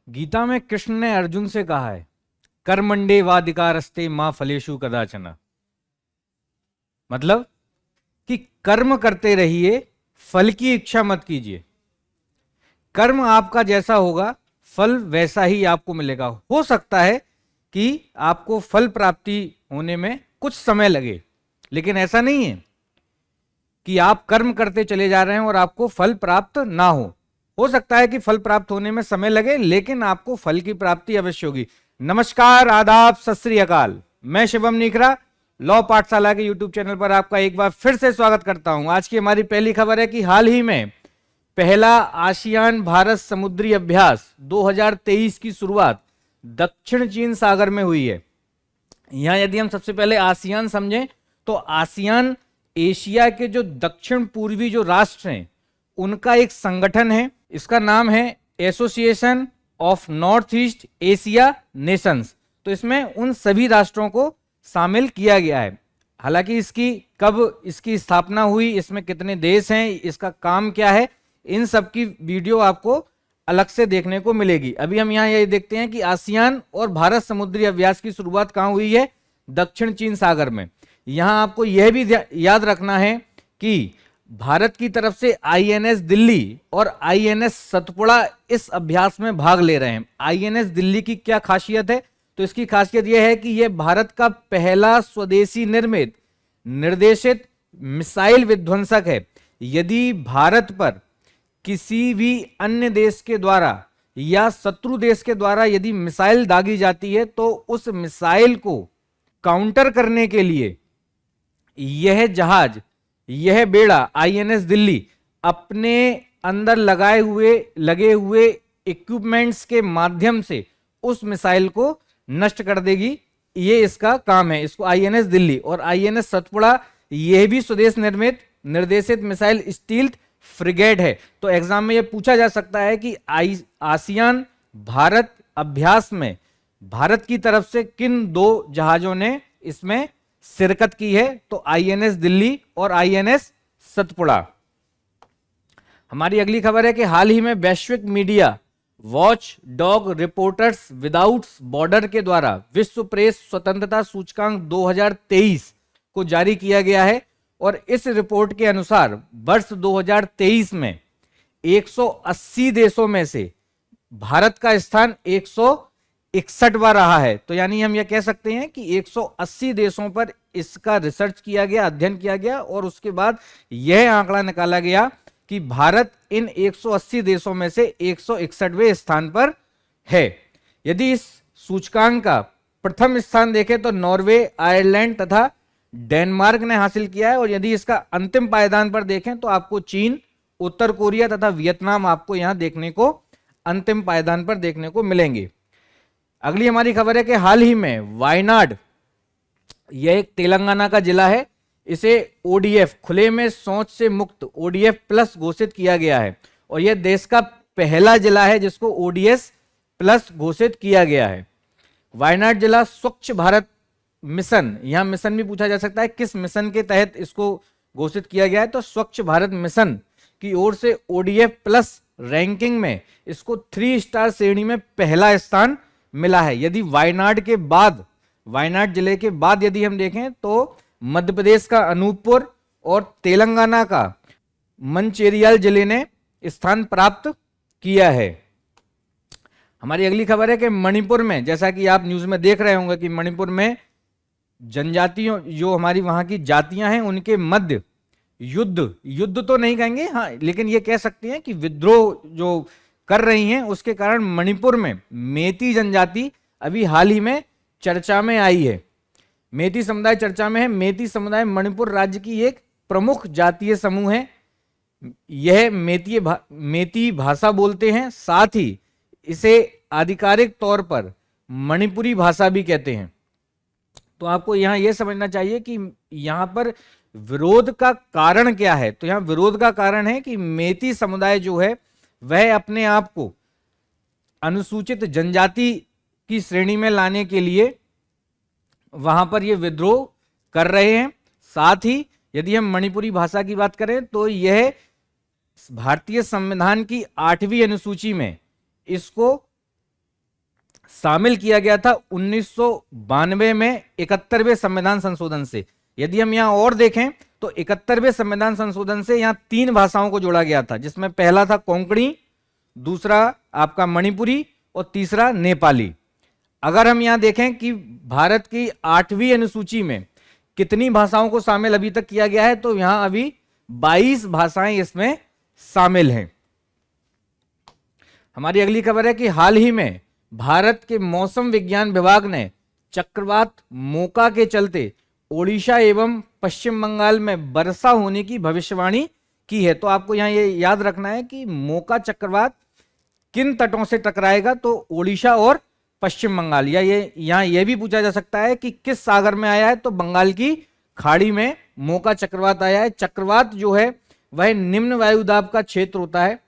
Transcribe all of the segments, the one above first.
गीता में कृष्ण ने अर्जुन से कहा है, कर्मंडे वाधिकारस्ते मां फलेषु कदाचन। मतलब कि कर्म करते रहिए, फल की इच्छा मत कीजिए। कर्म आपका जैसा होगा, फल वैसा ही आपको मिलेगा। हो सकता है कि आपको फल प्राप्ति होने में कुछ समय लगे, लेकिन ऐसा नहीं है कि आप कर्म करते चले जा रहे हैं और आपको फल प्राप्त ना हो सकता है कि फल प्राप्त होने में समय लगे, लेकिन आपको फल की प्राप्ति अवश्य होगी। नमस्कार, आदाब, सत श्री अकाल। मैं शिवम निकरा लॉ पाठशाला के यूट्यूब चैनल पर आपका एक बार फिर से स्वागत करता हूं। आज की हमारी पहली खबर है कि हाल ही में पहला आसियान भारत समुद्री अभ्यास 2023 की शुरुआत दक्षिण चीन सागर में हुई है। यहां यदि हम सबसे पहले आसियान समझें तो आसियान एशिया के जो दक्षिण पूर्वी जो राष्ट्र हैं उनका एक संगठन है। इसका नाम है association of north east Asia Nations. तो इसमें उन सभी राष्ट्रों को शामिल किया गया है। हालांकि कब इसकी स्थापना हुई, इसमें कितने देश हैं, इसका काम क्या है, इन सब की वीडियो आपको अलग से देखने को मिलेगी। अभी हम यहाँ ये देखते हैं कि आसियान और भारत समुद्री अभ्यास की शुरुआत कहाँ हुई है? दक्षिण चीन सागर में। यहाँ आपको यह भी याद रखना है कि भारत की तरफ से आईएनएस दिल्ली और आईएनएस सतपुड़ा इस अभ्यास में भाग ले रहे हैं। आईएनएस दिल्ली की क्या खासियत है? तो इसकी खासियत यह है कि यह भारत का पहला स्वदेशी निर्मित निर्देशित मिसाइल विध्वंसक है। यदि भारत पर किसी भी अन्य देश के द्वारा या शत्रु देश के द्वारा यदि मिसाइल दागी जाती है तो उस मिसाइल को काउंटर करने के लिए यह जहाज, यह बेड़ा आईएनएस दिल्ली अपने अंदर लगे हुए इक्विपमेंट्स के माध्यम से उस मिसाइल को नष्ट कर देगी। ये इसका काम है। इसको आईएनएस दिल्ली और आईएनएस सतपुड़ा यह भी स्वदेश निर्मित निर्देशित मिसाइल स्टील्थ फ्रिगेट है। तो एग्जाम में यह पूछा जा सकता है कि आसियान भारत अभ्यास में भारत की तरफ से किन दो जहाजों ने इसमें शिरकत की है? तो आईएनएस दिल्ली और आईएनएस सतपुड़ा। हमारी अगली खबर है कि हाल ही में वैश्विक media watch dog reporters without border के द्वारा विश्व प्रेस स्वतंत्रता सूचकांक 2023 को जारी किया गया है और इस रिपोर्ट के अनुसार वर्ष 2023 में 180 देशों में से भारत का स्थान 161वां रहा है। तो यानी हम यह कह सकते हैं कि 180 देशों पर इसका रिसर्च किया गया, अध्ययन किया गया और उसके बाद यह आंकड़ा निकाला गया कि भारत इन 180 देशों में से 161वें स्थान पर है। यदि इस सूचकांक का प्रथम स्थान देखें तो नॉर्वे, आयरलैंड तथा डेनमार्क ने हासिल किया है और यदि इसका अंतिम पायदान पर देखें तो आपको चीन, उत्तर कोरिया तथा वियतनाम आपको यहां देखने को अंतिम पायदान पर देखने को मिलेंगे। अगली हमारी खबर है कि हाल ही में वायनाड, यह एक तेलंगाना का जिला है, इसे ओडीएफ खुले में शौच से मुक्त ओडीएफ प्लस घोषित किया गया है और यह देश का पहला जिला है जिसको ओडीएस प्लस घोषित किया गया है। वायनाड जिला स्वच्छ भारत मिशन, यहां मिशन भी पूछा जा सकता है किस मिशन के तहत इसको घोषित किया गया है, तो स्वच्छ भारत मिशन की ओर से ओडीएफ प्लस रैंकिंग में इसको 3 स्टार श्रेणी में पहला स्थान मिला है। यदि वायनाड जिले के बाद यदि हम देखें तो मध्य प्रदेश का अनूपपुर और तेलंगाना का मंचेरियल जिले ने स्थान प्राप्त किया है। हमारी अगली खबर है कि मणिपुर में, जैसा कि आप न्यूज में देख रहे होंगे कि मणिपुर में जनजातियों, जो हमारी वहां की जातियां हैं, उनके मध्य युद्ध तो नहीं कहेंगे, हाँ, लेकिन ये कह सकते हैं कि विद्रोह जो कर रही हैं उसके कारण मणिपुर में मेती जनजाति अभी हाल ही में चर्चा में आई है। मेती समुदाय चर्चा में है। मेती समुदाय मणिपुर राज्य की एक प्रमुख जातीय समूह है। यह मेती भाषा बोलते हैं, साथ ही इसे आधिकारिक तौर पर मणिपुरी भाषा भी कहते हैं। तो आपको यहां यह समझना चाहिए कि यहां पर विरोध का कारण क्या है। तो यहां विरोध का कारण है कि मेती समुदाय जो है वह अपने आप को अनुसूचित जनजाति की श्रेणी में लाने के लिए वहां पर यह विद्रोह कर रहे हैं। साथ ही यदि हम मणिपुरी भाषा की बात करें तो यह भारतीय संविधान की 8वीं अनुसूची में इसको शामिल किया गया था 1992 में 71वें संविधान संशोधन से। यदि हम यहां और देखें तो 71वें संविधान संशोधन से यहां 3 भाषाओं को जोड़ा गया था, जिसमें पहला था कोंकणी, दूसरा आपका मणिपुरी और तीसरा नेपाली। अगर हम यहां देखें कि भारत की 8वीं अनुसूची में कितनी भाषाओं को शामिल अभी तक किया गया है, तो यहां अभी 22 भाषाएं इसमें शामिल हैं। हमारी अगली खबर है कि हाल ही में भारत के मौसम विज्ञान विभाग ने चक्रवात मोका के चलते ओडिशा एवं पश्चिम बंगाल में वर्षा होने की भविष्यवाणी की है। तो आपको यहां ये याद रखना है कि मोका चक्रवात किन तटों से टकराएगा, तो ओडिशा और पश्चिम बंगाल। या ये यहां यह भी पूछा जा सकता है कि किस सागर में आया है, तो बंगाल की खाड़ी में मोका चक्रवात आया है। चक्रवात जो है वह निम्न वायुदाब का क्षेत्र होता है,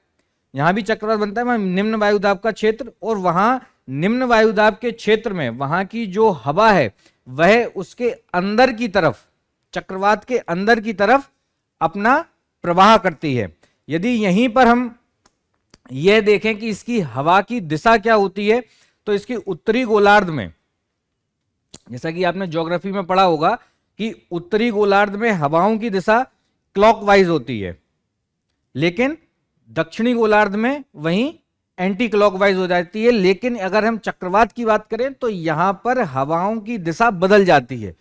यहां भी चक्रवात बनता है, वहां निम्न वायुदाब का क्षेत्र, और वहां निम्न वायुदाब के क्षेत्र में वहां की जो हवा है वह उसके अंदर की तरफ, चक्रवात के अंदर की तरफ अपना प्रवाह करती है। यदि यहीं पर हम यह देखें कि इसकी हवा की दिशा क्या होती है, तो इसकी उत्तरी गोलार्ध में, जैसा कि आपने ज्योग्राफी में पढ़ा होगा कि उत्तरी गोलार्ध में हवाओं की दिशा क्लॉकवाइज होती है, लेकिन दक्षिणी गोलार्ध में वहीं एंटी क्लॉकवाइज हो जाती है। लेकिन अगर हम चक्रवात की बात करें तो यहां पर हवाओं की दिशा बदल जाती है।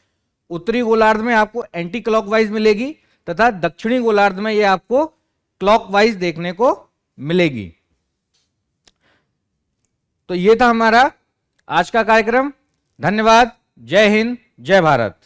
उत्तरी गोलार्ध में आपको एंटी क्लॉकवाइज मिलेगी तथा दक्षिणी गोलार्ध में यह आपको क्लॉकवाइज देखने को मिलेगी। तो यह था हमारा आज का कार्यक्रम। धन्यवाद। जय हिंद, जय भारत।